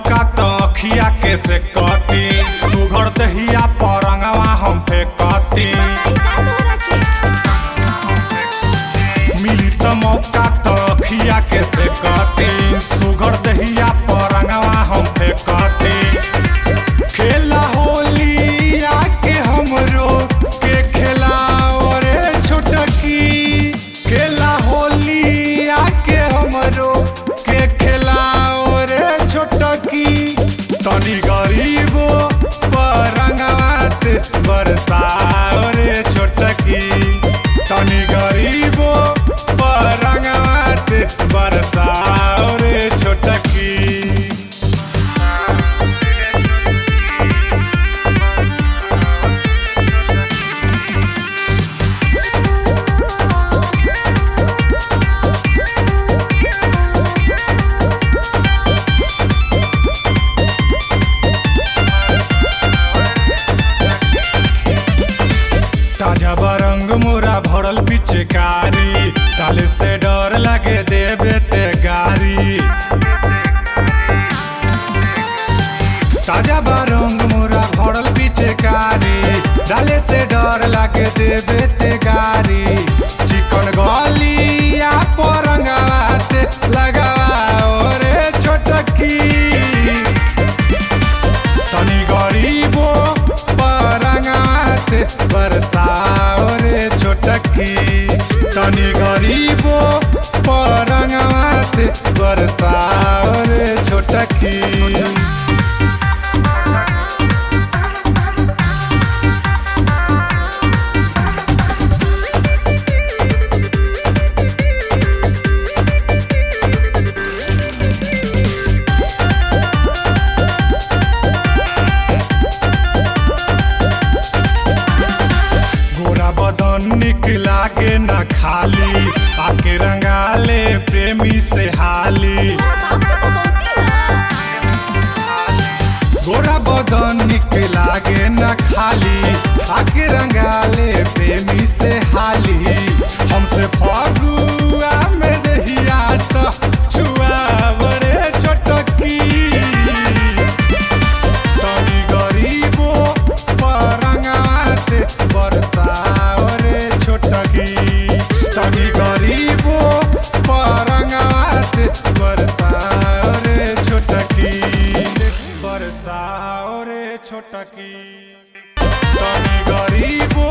मौका तो अखिया के से कती सुघर दहिया परंगवा हम फेंकती मिली तो मौका तो अखिया के से कती सुघर दहिया परंगवा हम फेंकती खेला होली आके हमरो के खिलाओ रे छोटकी खेला होली आके हमरो के खिलाओ रे छोटकी तनी गरीबो परंगवात बरसाओ रे छोटकी तनी गरीबो परंगवात बरसाओ रे छोटकी। ताजा बरंग मोरा भरल पिचकारी ताले से डर लगे देवे ते गारी ताजा बरंग मोरा भरल पिचकारी डाले से डर लगे देवे ते गारी चिकन गलिया परंगवात लगाओ रे छोटकी तनी गरीबो परंगवात बरसाओ रे छोटकी तनी गरीबो परंगवात बरसाओ रे छोटकी। निक लागे ना खाली आके रंगाले प्रेमी से हाली गोरा बदन निक लागे ना खाली आके रंगाले प्रेमी से हाली हमसे फगुआ में दहिया तो छुआ रे छोटकी तनी गरीबो परंगवात बरसाओ रे छोटकी तनी गरीबो परंगवात बरसाओ रे छोटकी बरसाओ रे छोटकी तनी गरीबो